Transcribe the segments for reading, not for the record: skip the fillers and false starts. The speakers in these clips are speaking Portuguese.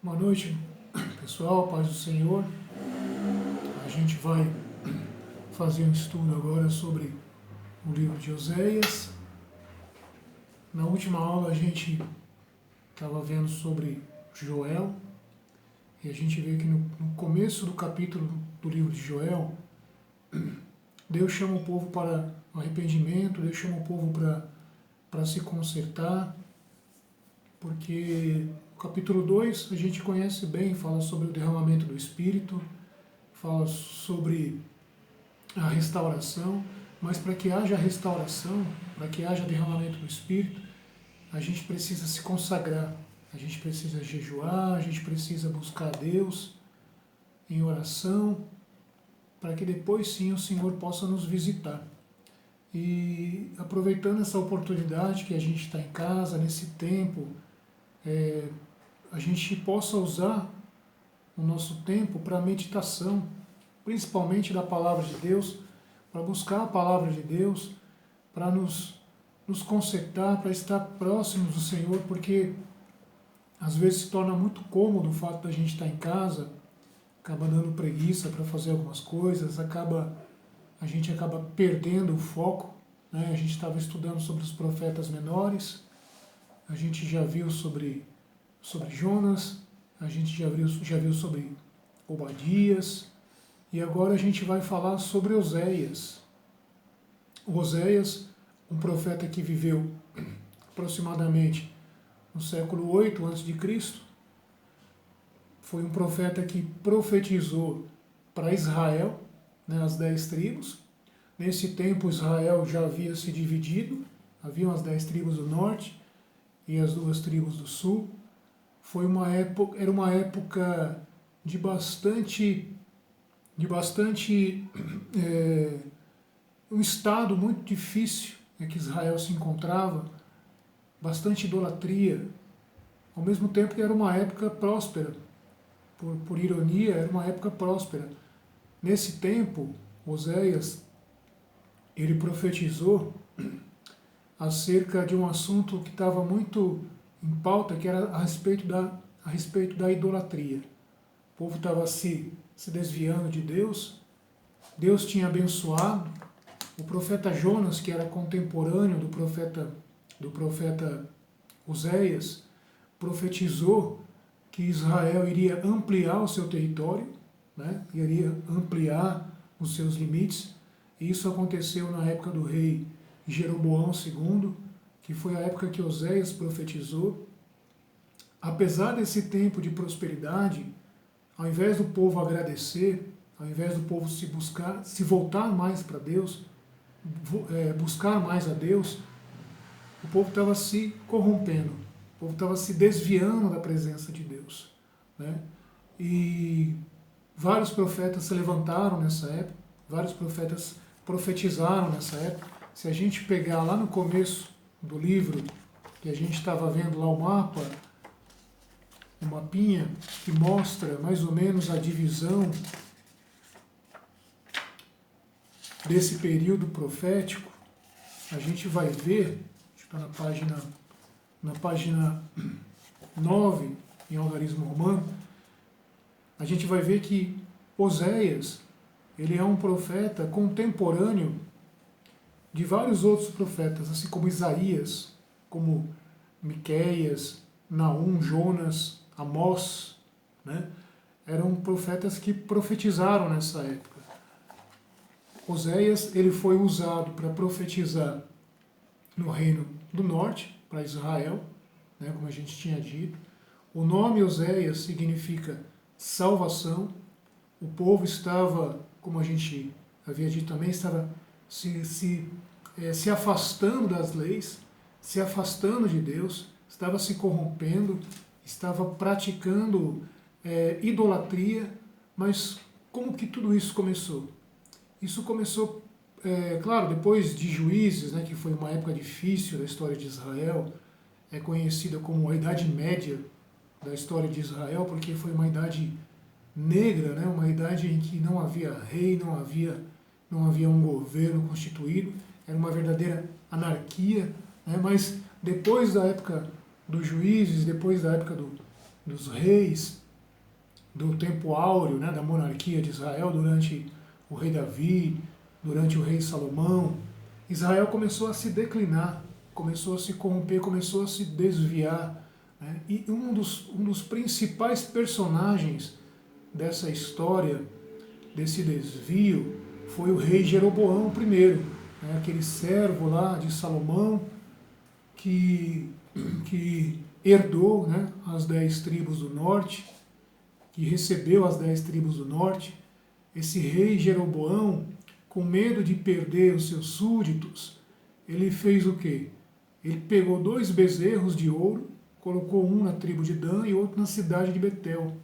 Boa noite, pessoal, paz do Senhor. A gente vai fazer um estudo agora sobre o livro de Oséias. Na última aula a gente estava vendo sobre Joel e a gente vê que no começo do capítulo do livro de Joel, Deus chama o povo para o arrependimento, Deus chama o povo para se consertar, porque o capítulo 2 a gente conhece bem, fala sobre o derramamento do Espírito, fala sobre a restauração, mas para que haja restauração, para que haja derramamento do Espírito, a gente precisa se consagrar, a gente precisa jejuar, a gente precisa buscar a Deus em oração, para que depois sim o Senhor possa nos visitar. E aproveitando essa oportunidade que a gente está em casa, nesse tempo, a gente possa usar o nosso tempo para meditação, principalmente da Palavra de Deus, para buscar a Palavra de Deus, para nos consertar, para estar próximos do Senhor, porque às vezes se torna muito cômodo o fato da gente estar em casa, acaba dando preguiça para fazer algumas coisas, a gente acaba perdendo o foco, né? A gente estava estudando sobre os profetas menores, a gente já viu sobre Jonas, a gente já viu sobre Obadias, e agora a gente vai falar sobre Oséias. Oséias, um profeta que viveu aproximadamente no século 8 a.C., foi um profeta que profetizou para Israel, né, as 10 tribos. Nesse tempo Israel já havia se dividido, haviam as 10 tribos do norte e as 2 tribos do sul. Era uma época de bastante um estado muito difícil em que Israel se encontrava, bastante idolatria, ao mesmo tempo que era uma época próspera, por ironia, era uma época próspera. Nesse tempo, Oséias, ele profetizou acerca de um assunto que estava muito em pauta, que era a respeito da idolatria. O povo estava se desviando de Deus, Deus tinha abençoado. O profeta Jonas, que era contemporâneo do profeta Oséias, profetizou que Israel iria ampliar o seu território, né? Iria ampliar os seus limites. E isso aconteceu na época do rei Jeroboão II, que foi a época que Oséias profetizou. Apesar desse tempo de prosperidade, ao invés do povo agradecer, ao invés do povo se voltar mais para Deus, buscar mais a Deus, o povo estava se corrompendo, o povo estava se desviando da presença de Deus, né? E vários profetas se levantaram nessa época, vários profetas profetizaram nessa época. Se a gente pegar lá no começo do livro, que a gente estava vendo lá o mapinha que mostra mais ou menos a divisão desse período profético, a gente vai ver, está na página 9, em Algarismo Romano, a gente vai ver que Oséias, ele é um profeta contemporâneo de vários outros profetas, assim como Isaías, como Miqueias, Naum, Jonas, Amós, né? Eram profetas que profetizaram nessa época. Oséias, ele foi usado para profetizar no reino do norte, para Israel, né, como a gente tinha dito. O nome Oséias significa salvação. O povo estava, como a gente havia dito também, estava se afastando das leis, se afastando de Deus, estava se corrompendo, estava praticando idolatria. Mas como que tudo isso começou? Isso começou, claro, depois de Juízes, né, que foi uma época difícil da história de Israel, é conhecida como a Idade Média da história de Israel, porque foi uma idade negra, né, uma idade em que não havia rei, não havia um governo constituído, era uma verdadeira anarquia, né, mas depois da época dos Juízes, depois da época dos reis do tempo áureo, né, da monarquia de Israel, durante o rei Davi, durante o rei Salomão, Israel começou a se declinar, começou a se corromper, começou a se desviar. Né? E um dos principais personagens dessa história, desse desvio, foi o rei Jeroboão I, né? Aquele servo lá de Salomão que herdou, né, as 10 tribos do norte, que recebeu as 10 tribos do norte. Esse rei Jeroboão, com medo de perder os seus súditos, ele fez o quê? Ele pegou 2 bezerros de ouro, colocou um na tribo de Dan e outro na cidade de Betel.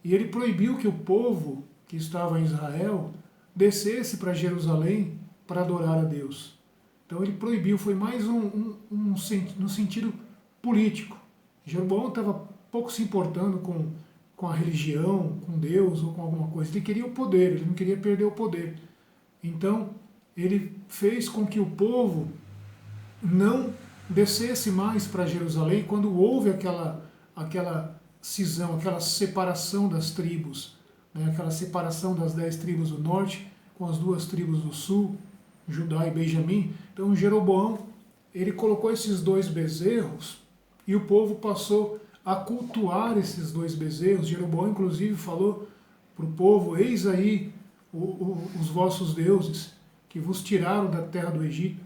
E ele proibiu que o povo que estava em Israel descesse para Jerusalém para adorar a Deus. Então ele proibiu, foi mais no sentido político. Jeroboão estava pouco se importando com a religião, com Deus ou com alguma coisa. Ele queria o poder, ele não queria perder o poder. Então ele fez com que o povo não descesse mais para Jerusalém quando houve aquela cisão, aquela separação das tribos, né? Aquela separação das 10 tribos do norte com as 2 tribos do sul, Judá e Benjamim. Então Jeroboão, ele colocou esses 2 bezerros e o povo passou a cultuar esses 2 bezerros. Jeroboão inclusive falou para o povo: eis aí os vossos deuses que vos tiraram da terra do Egito.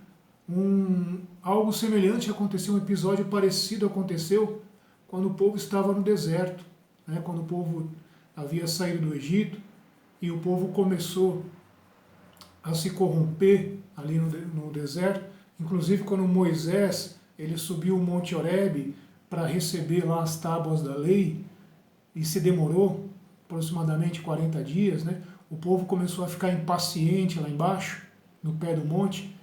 Algo semelhante aconteceu, um episódio parecido aconteceu quando o povo estava no deserto, né? Quando o povo havia saído do Egito e o povo começou a se corromper ali no deserto. Inclusive quando Moisés ele subiu o Monte Horebe para receber lá as tábuas da lei, e se demorou aproximadamente 40 dias, né? O povo começou a ficar impaciente lá embaixo, no pé do monte,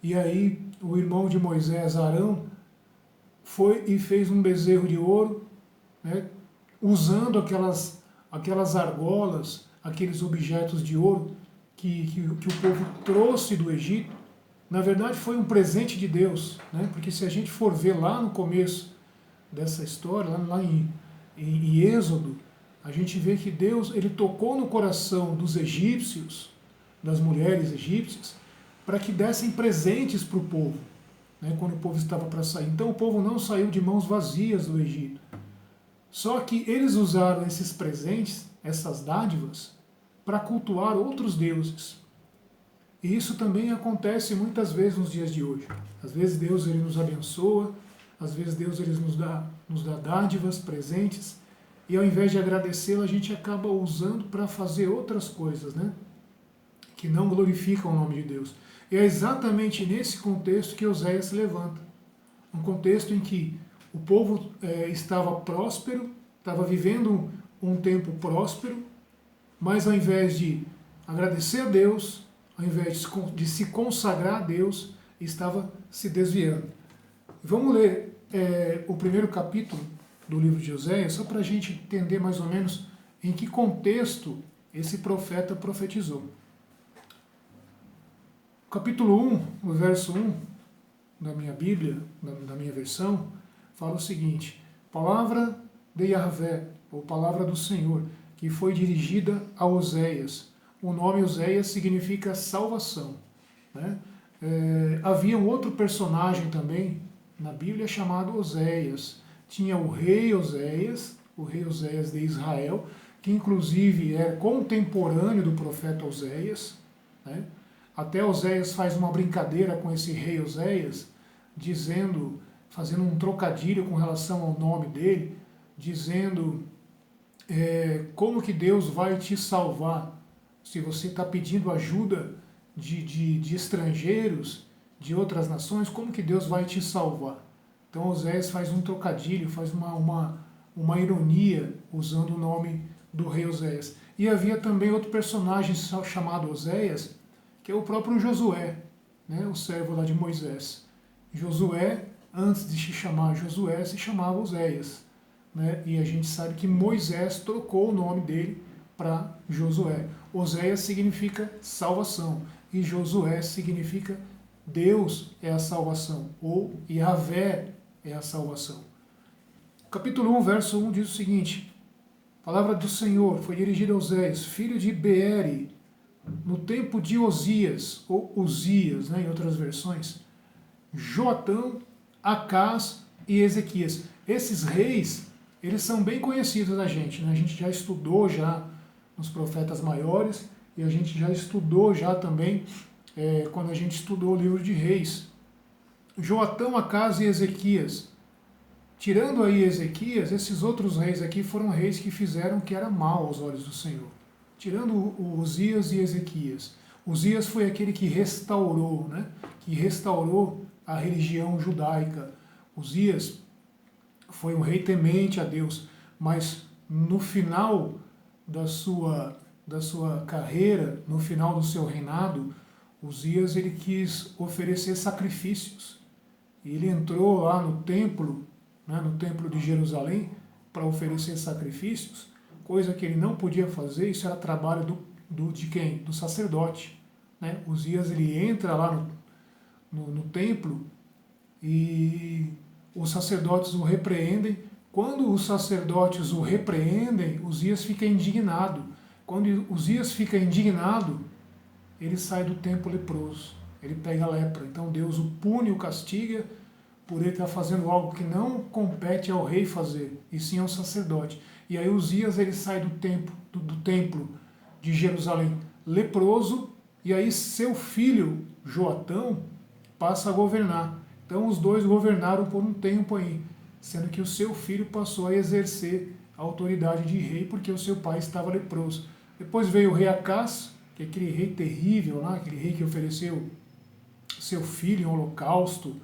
e aí o irmão de Moisés, Arão, foi e fez um bezerro de ouro, né? Usando aquelas argolas, aqueles objetos de ouro que o povo trouxe do Egito. Na verdade foi um presente de Deus, né? Porque se a gente for ver lá no começo dessa história, lá em Êxodo, a gente vê que Deus ele tocou no coração dos egípcios, das mulheres egípcias, para que dessem presentes para o povo, né, quando o povo estava para sair. Então o povo não saiu de mãos vazias do Egito. Só que eles usaram esses presentes, essas dádivas, para cultuar outros deuses. E isso também acontece muitas vezes nos dias de hoje. Às vezes Deus ele nos abençoa, às vezes Deus ele nos dá dádivas, presentes, e ao invés de agradecê-lo, a gente acaba usando para fazer outras coisas, né? Que não glorificam o nome de Deus. E é exatamente nesse contexto que Oséias se levanta. Um contexto em que o povo estava próspero, estava vivendo um tempo próspero, mas ao invés de agradecer a Deus, ao invés de se consagrar a Deus, estava se desviando. Vamos ler o primeiro capítulo do livro de Oséias, só para a gente entender mais ou menos em que contexto esse profeta profetizou. Capítulo 1, o verso 1 da minha Bíblia, da minha versão, fala o seguinte: palavra de Yahvé, ou palavra do Senhor, que foi dirigida a Oséias. O nome Oséias significa salvação, né? Havia um outro personagem também na Bíblia chamado Oséias. Tinha o rei Oséias de Israel, que inclusive é contemporâneo do profeta Oséias, né? Até Oséias faz uma brincadeira com esse rei Oséias, fazendo um trocadilho com relação ao nome dele, dizendo como que Deus vai te salvar se você está pedindo ajuda de estrangeiros, de outras nações, como que Deus vai te salvar? Então Oséias faz um trocadilho, faz uma ironia usando o nome do rei Oséias. E havia também outro personagem chamado Oséias, que é o próprio Josué, né, o servo lá de Moisés. Josué, antes de se chamar Josué, se chamava Oséias, né, e a gente sabe que Moisés trocou o nome dele para Josué. Oséias significa salvação e Josué significa Deus é a salvação, ou Yahvé é a salvação. Capítulo 1, verso 1 diz o seguinte: a palavra do Senhor foi dirigida a Oséias, filho de Beeri, no tempo de Osias, ou Uzias, né, em outras versões, Joatã, Acás e Ezequias. Esses reis, eles são bem conhecidos da gente, né? A gente já estudou já nos profetas maiores e a gente já estudou já também quando a gente estudou o livro de Reis. Joatã, Acás e Ezequias. Tirando aí Ezequias, esses outros reis aqui foram reis que fizeram o que era mal aos olhos do Senhor. Tirando o Uzias e Ezequias. Uzias foi aquele que restaurou, né? Que restaurou a religião judaica. Uzias foi um rei temente a Deus, mas no final da sua carreira, no final do seu reinado, Uzias ele quis oferecer sacrifícios. E ele entrou lá no templo, né, no templo de Jerusalém, para oferecer sacrifícios, coisa que ele não podia fazer. Isso era trabalho de quem? Do sacerdote. Né? Uzias ele entra lá no templo e os sacerdotes o repreendem. Quando os sacerdotes o repreendem, Uzias fica indignado. Quando Uzias fica indignado, ele sai do templo leproso. Ele pega a lepra. Então Deus o pune, o castiga, por ele estar fazendo algo que não compete ao rei fazer, e sim ao sacerdote. E aí Uzias ele sai do templo de Jerusalém leproso, e aí seu filho Joatã passa a governar. Então os dois governaram por um tempo aí, sendo que o seu filho passou a exercer a autoridade de rei, porque o seu pai estava leproso. Depois veio o rei Acás, que é aquele rei terrível lá, aquele rei que ofereceu seu filho em holocausto,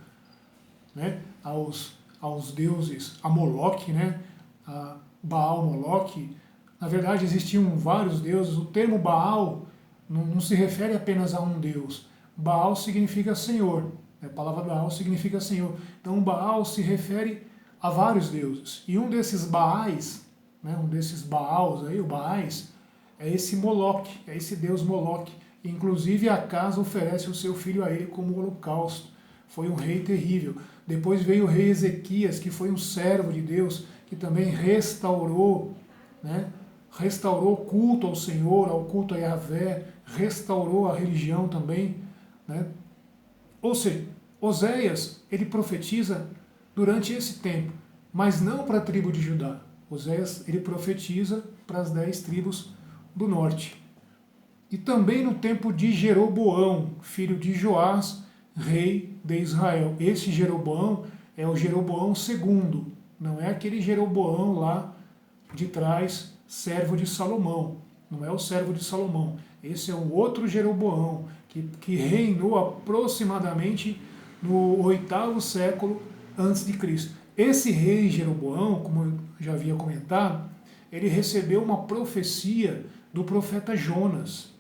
né, aos deuses, a Moloque, né, a Baal Moloque. Na verdade existiam vários deuses. O termo Baal não se refere apenas a um deus. Baal significa Senhor. A palavra Baal significa Senhor. Então Baal se refere a vários deuses. E um desses Baais, né, um desses Baals aí, o Baais, é esse Moloque, é esse deus Moloque. Inclusive Acás oferece o seu filho a ele como holocausto. Foi um rei terrível. Depois veio o rei Ezequias, que foi um servo de Deus, que também restaurou, né, restaurou o culto ao Senhor, ao culto a Yahvé, restaurou a religião também, né? Ou seja, Oséias, ele profetiza durante esse tempo, mas não para a tribo de Judá. Oséias, ele profetiza para as 10 tribos do norte. E também no tempo de Jeroboão, filho de Joás, rei de Israel. Esse Jeroboão é o Jeroboão II, não é aquele Jeroboão lá de trás, servo de Salomão. Não é o servo de Salomão. Esse é um outro Jeroboão, que reinou aproximadamente no 8º século antes de Cristo. Esse rei Jeroboão, como eu já havia comentado, ele recebeu uma profecia do profeta Jonas.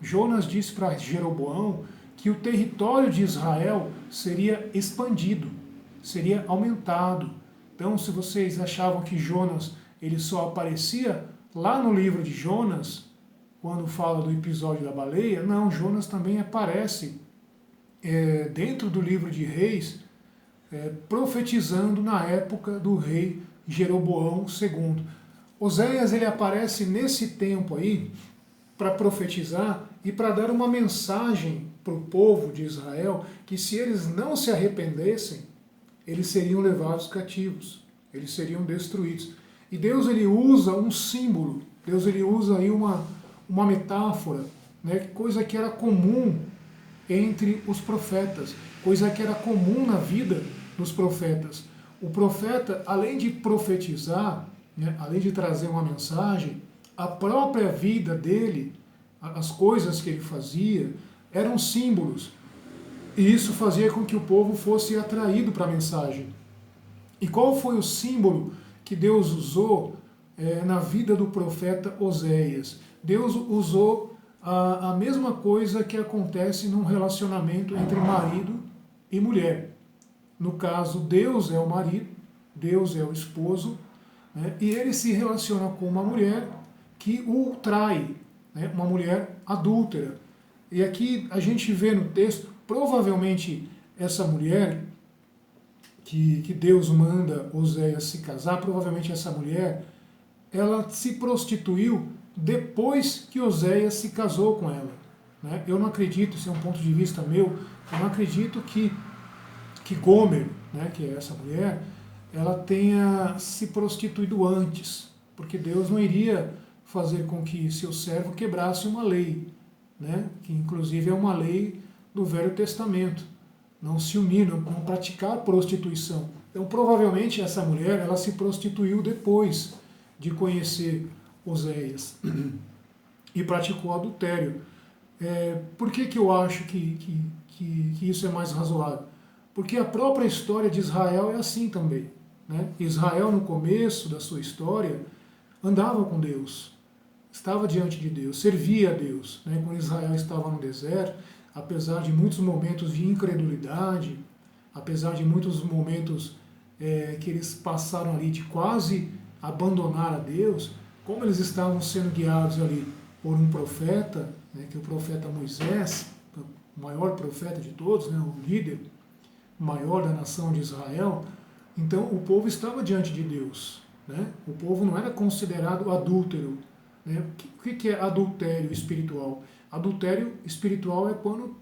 Jonas disse para Jeroboão que o território de Israel seria expandido, seria aumentado. Então, se vocês achavam que Jonas ele só aparecia lá no livro de Jonas, quando fala do episódio da baleia, não, Jonas também aparece dentro do livro de Reis, profetizando na época do rei Jeroboão II. Oséias ele aparece nesse tempo aí para profetizar e para dar uma mensagem para o povo de Israel que se eles não se arrependessem, eles seriam levados cativos, eles seriam destruídos. E Deus ele usa um símbolo, Deus ele usa aí uma metáfora, né, coisa que era comum entre os profetas, coisa que era comum na vida dos profetas. O profeta, além de profetizar, né, além de trazer uma mensagem, a própria vida dele, as coisas que ele fazia, eram símbolos. E isso fazia com que o povo fosse atraído para a mensagem. E qual foi o símbolo que Deus usou na vida do profeta Oséias? Deus usou a mesma coisa que acontece num relacionamento entre marido e mulher. No caso, Deus é o marido, Deus é o esposo, né, e ele se relaciona com uma mulher que o trai, né, uma mulher adúltera. E aqui a gente vê no texto, provavelmente essa mulher que Deus manda Oséias se casar, provavelmente essa mulher, ela se prostituiu depois que Oséias se casou com ela. Né? Eu não acredito, isso é um ponto de vista meu, eu não acredito que Gomer, né, que é essa mulher, ela tenha se prostituído antes, porque Deus não iria fazer com que seu servo quebrasse uma lei, né, que inclusive é uma lei do Velho Testamento, não se unir, não praticar prostituição. Então provavelmente essa mulher ela se prostituiu depois de conhecer Oséias e praticou adultério. Por que eu acho que isso é mais razoável? Porque a própria história de Israel é assim também. Né? Israel, no começo da sua história, andava com Deus, estava diante de Deus, servia a Deus. Né? Quando Israel estava no deserto, apesar de muitos momentos de incredulidade, apesar de muitos momentos que eles passaram ali de quase abandonar a Deus, como eles estavam sendo guiados ali por um profeta, né, que é o profeta Moisés, o maior profeta de todos, né, o líder maior da nação de Israel, então o povo estava diante de Deus. Né? O povo não era considerado adúltero. Né? O que é adultério espiritual? Adultério espiritual é quando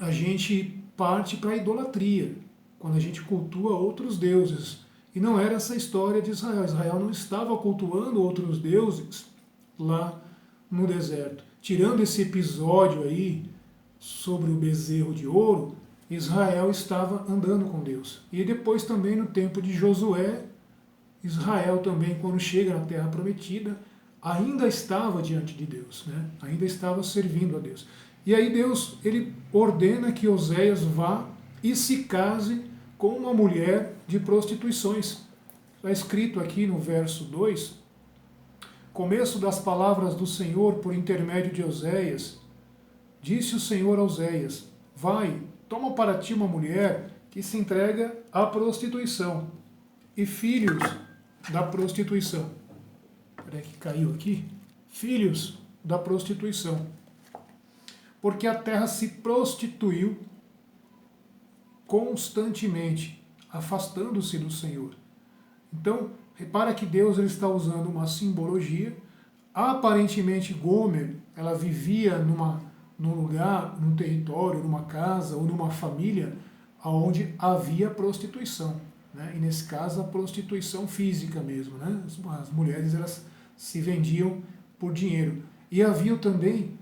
a gente parte para a idolatria, quando a gente cultua outros deuses. E não era essa história de Israel. Israel não estava cultuando outros deuses lá no deserto. Tirando esse episódio aí sobre o bezerro de ouro, Israel estava andando com Deus. E depois também no tempo de Josué, Israel também, quando chega na Terra Prometida, ainda estava diante de Deus, né? Ainda estava servindo a Deus. E aí Deus ele ordena que Oséias vá e se case com uma mulher de prostituições. Está escrito aqui no verso 2, começo das palavras do Senhor por intermédio de Oséias. Disse o Senhor a Oséias, vai, toma para ti uma mulher que se entrega à prostituição e filhos da prostituição. Peraí que caiu aqui. Filhos da prostituição. Porque a terra se prostituiu constantemente, afastando-se do Senhor. Então, repara que Deus ele está usando uma simbologia. Aparentemente, Gomer, ela vivia num lugar, num território, numa casa ou numa família onde havia prostituição. Né? E nesse caso, a prostituição física mesmo. Né? As mulheres elas se vendiam por dinheiro. E havia também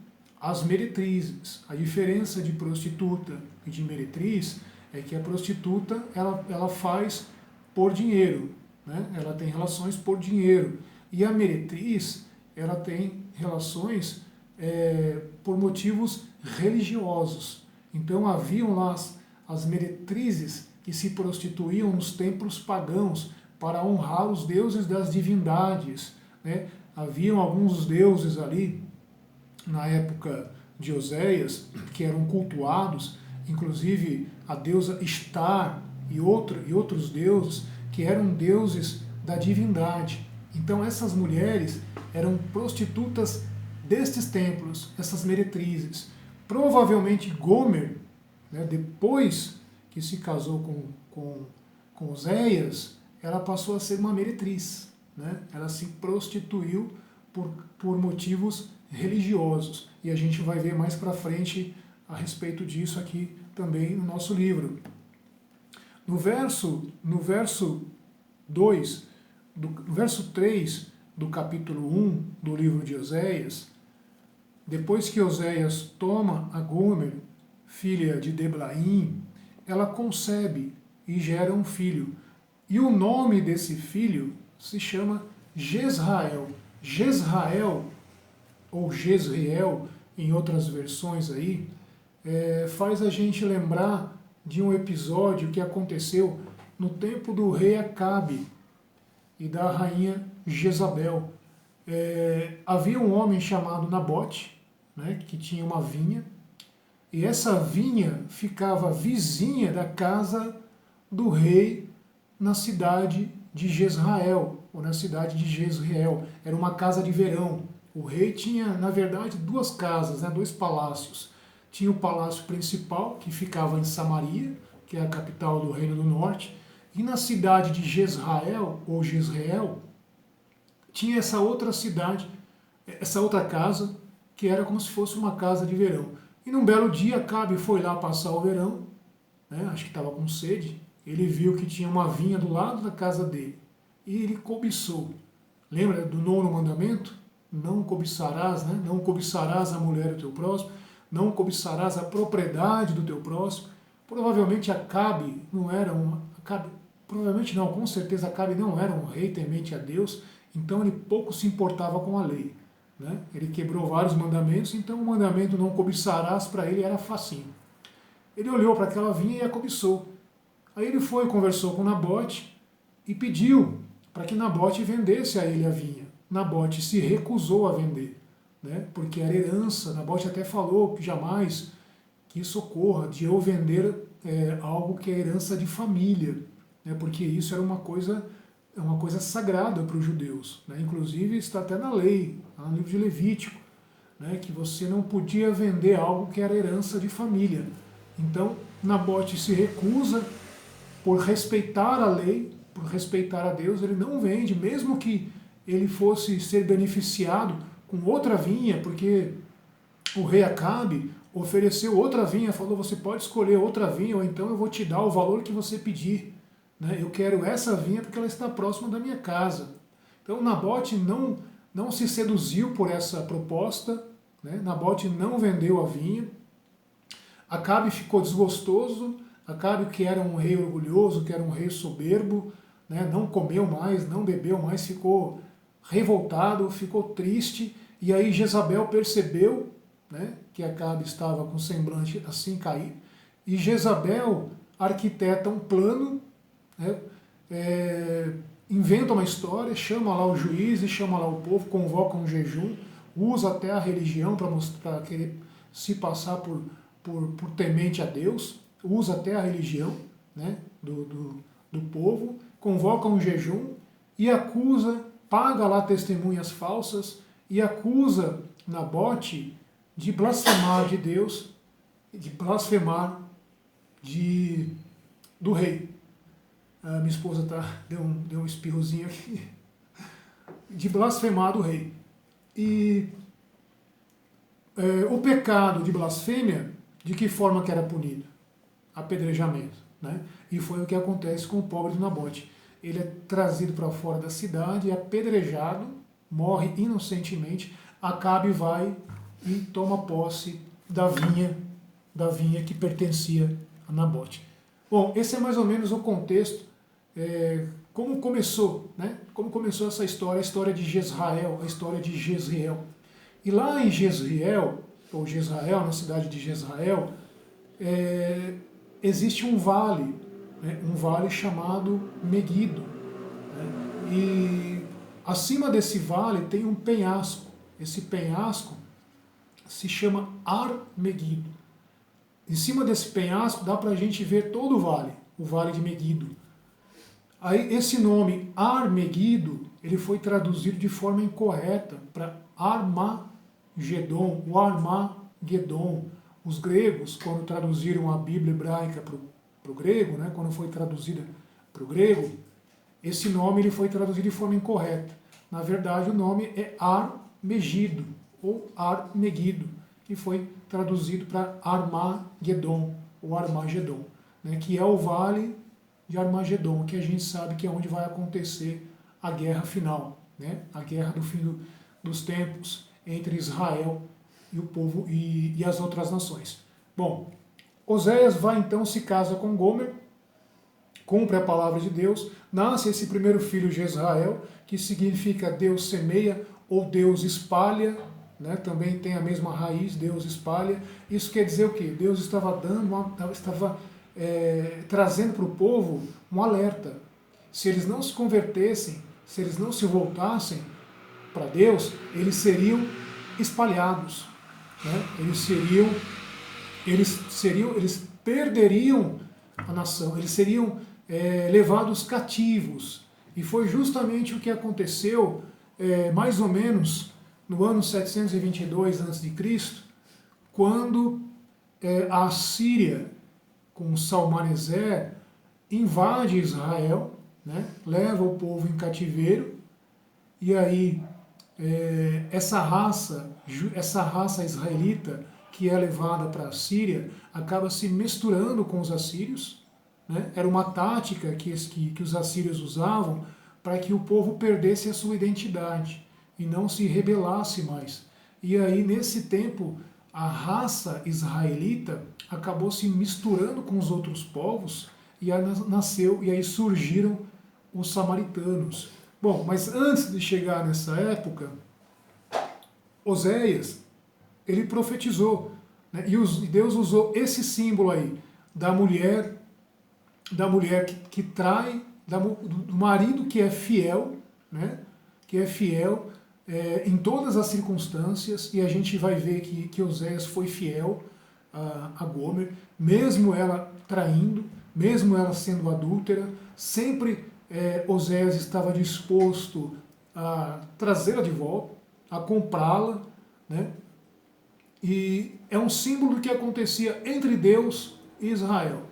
as meretrizes. A diferença de prostituta e de meretriz é que a prostituta ela faz por dinheiro, né? Ela tem relações por dinheiro. E a meretriz ela tem relações por motivos religiosos. Então haviam lá as meretrizes que se prostituíam nos templos pagãos para honrar os deuses das divindades. Né? Haviam alguns deuses ali, na época de Oséias, que eram cultuados, inclusive a deusa Estar e outros deuses, que eram deuses da divindade. Então essas mulheres eram prostitutas destes templos, essas meretrizes. Provavelmente Gomer, né, depois que se casou com Oséias, ela passou a ser uma meretriz. Né? Ela se prostituiu por motivos religiosos. E a gente vai ver mais para frente a respeito disso aqui também no nosso livro. No verso 2, no verso 3 do capítulo 1 do livro de Oséias, depois que Oséias toma a Gomer, filha de Deblaim, ela concebe e gera um filho. E o nome desse filho se chama Jezrael. Jezrael, ou Jezreel, em outras versões aí, faz a gente lembrar de um episódio que aconteceu no tempo do rei Acabe e da rainha Jezabel. Havia um homem chamado Nabote, né, que tinha uma vinha, e essa vinha ficava vizinha da casa do rei na cidade de Jezrael, ou na cidade de Jezreel. Era uma casa de verão. O rei tinha, na verdade, duas casas, né, dois palácios. Tinha o palácio principal, que ficava em Samaria, que é a capital do Reino do Norte, e na cidade de Jezreel, ou Jezreel, tinha essa outra cidade, essa outra casa, que era como se fosse uma casa de verão. E num belo dia, Acabe foi lá passar o verão, né, acho que estava com sede, ele viu que tinha uma vinha do lado da casa dele, e ele cobiçou. Lembra do 9º mandamento? Não cobiçarás, né? Não cobiçarás a mulher do teu próximo, não cobiçarás a propriedade do teu próximo. Provavelmente Acabe não era provavelmente não, com certeza Acabe não era um rei temente a Deus, então ele pouco se importava com a lei, né? Ele quebrou vários mandamentos, então o mandamento não cobiçarás para ele era facinho. Ele olhou para aquela vinha e a cobiçou. Aí ele foi, conversou com Nabote e pediu para que Nabote vendesse a ele a vinha. Nabote se recusou a vender, né? Porque era herança. Nabote até falou que jamais que isso ocorra, de eu vender algo que é herança de família, né? Porque isso era uma coisa sagrada para os judeus, né? Inclusive está até na lei, no livro de Levítico, né? Que você não podia vender algo que era herança de família. Então Nabote se recusa, por respeitar a lei, por respeitar a Deus, ele não vende, mesmo que ele fosse ser beneficiado com outra vinha, porque o rei Acabe ofereceu outra vinha, falou, você pode escolher outra vinha, ou então eu vou te dar o valor que você pedir, né? Eu quero essa vinha porque ela está próxima da minha casa. Então Nabote não se seduziu por essa proposta, né? Nabote não vendeu a vinha, Acabe ficou desgostoso, Acabe, que era um rei orgulhoso, que era um rei soberbo, né, não comeu mais, não bebeu mais, ficou revoltado, ficou triste, e aí Jezabel percebeu, né, que Acabe estava com o semblante assim caído, e Jezabel arquiteta um plano, né, inventa uma história, chama lá os juízes, chama lá o povo, convoca um jejum, usa até a religião para mostrar, querer se passar por temente a Deus, usa até a religião, né, do povo, convoca um jejum e acusa, paga lá testemunhas falsas e acusa Nabote de blasfemar de Deus, de blasfemar do rei. A minha esposa deu um espirrozinho aqui. De blasfemar do rei. E o pecado de blasfêmia, de que forma que era punido? Apedrejamento, né? E foi o que acontece com o pobre de Nabote. Ele é trazido para fora da cidade, é apedrejado, morre inocentemente, Acabe vai e toma posse da vinha que pertencia a Nabote. Bom, esse é mais ou menos o contexto, como começou, né? Como começou essa história, a história de Jezreel, a história de Jezreel. E lá em Jezreel, ou Jezreel, na cidade de Jezreel, existe um vale, né? Um vale chamado Meguido, né? E acima desse vale tem um penhasco. Esse penhasco se chama Ar-Meguido. Em cima desse penhasco dá para a gente ver todo o vale de Meguido. Aí esse nome Ar-Meguido, ele foi traduzido de forma incorreta para Armagedon, o Armagedon. Os gregos, quando traduziram a Bíblia hebraica para o grego, né, quando foi traduzida para o grego, esse nome ele foi traduzido de forma incorreta. Na verdade, o nome é Ar-Megido, ou Ar-Megido, que foi traduzido para Armagedon, ou Armagedon, né, que é o vale de Armagedon, que a gente sabe que é onde vai acontecer a guerra final, né, a guerra do fim dos tempos entre Israel e o povo e as outras nações. Bom, Oséias vai então, se casa com Gomer, cumpre a palavra de Deus, nasce esse primeiro filho Jezrael, que significa Deus semeia ou Deus espalha, né? Também tem a mesma raiz, Deus espalha. Isso quer dizer o quê? Deus estava trazendo para o povo um alerta. Se eles não se convertessem, se eles não se voltassem para Deus, eles seriam espalhados, né? Eles perderiam a nação, eles seriam levados cativos. E foi justamente o que aconteceu mais ou menos no ano 722 a.C., quando a Síria com Salmaneser, invade Israel, né? Leva o povo em cativeiro, e aí essa raça israelita que é levada para a Síria acaba se misturando com os assírios, né? Era uma tática que os assírios usavam para que o povo perdesse a sua identidade e não se rebelasse mais. E aí, nesse tempo, a raça israelita acabou se misturando com os outros povos e aí surgiram os samaritanos. Bom, mas antes de chegar nessa época, Oséias, ele profetizou, né? E Deus usou esse símbolo aí da mulher que trai, do marido que é fiel, né? Que é fiel em todas as circunstâncias, e a gente vai ver que Oséias foi fiel a Gomer, mesmo ela traindo, mesmo ela sendo adúltera, sempre Oséias estava disposto a trazê-la de volta, a comprá-la, né? E é um símbolo do que acontecia entre Deus e Israel.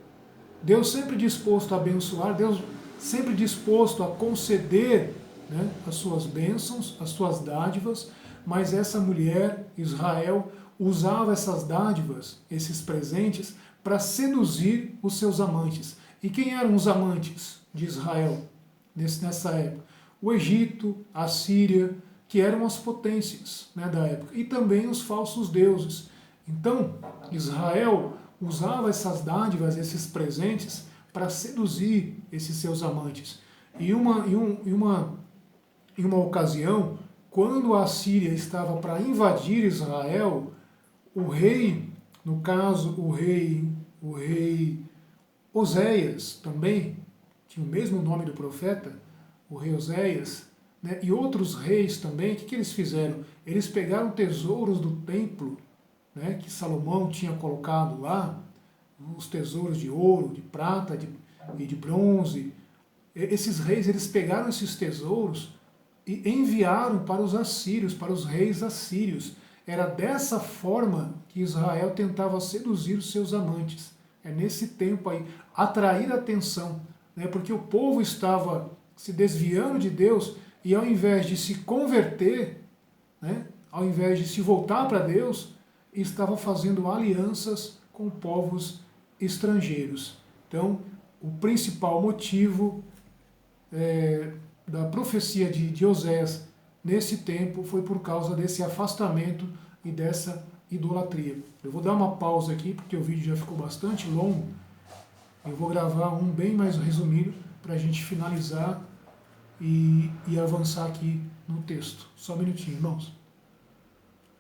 Deus sempre disposto a abençoar, Deus sempre disposto a conceder, né, as suas bênçãos, as suas dádivas, mas essa mulher, Israel, usava essas dádivas, esses presentes, para seduzir os seus amantes. E quem eram os amantes de Israel nessa época? O Egito, a Síria, que eram as potências, né, da época, e também os falsos deuses. Então, Israel usava essas dádivas, esses presentes, para seduzir esses seus amantes. E uma ocasião, quando a Síria estava para invadir Israel, o rei, no caso o rei Oséias também, tinha o mesmo nome do profeta, o rei Oséias, né, e outros reis também, o que eles fizeram? Eles pegaram tesouros do templo, né, que Salomão tinha colocado lá, os tesouros de ouro, de prata e de bronze. Esses reis, eles pegaram esses tesouros e enviaram para os assírios, para os reis assírios. Era dessa forma que Israel tentava seduzir os seus amantes. É nesse tempo aí, atrair a atenção, né, porque o povo estava se desviando de Deus e ao invés de se converter, né, ao invés de se voltar para Deus, estava fazendo alianças com povos estrangeiros. Então, o principal motivo da profecia de Oséias nesse tempo foi por causa desse afastamento e dessa idolatria. Eu vou dar uma pausa aqui, porque o vídeo já ficou bastante longo. Eu vou gravar um bem mais resumido para a gente finalizar e avançar aqui no texto. Só um minutinho, irmãos.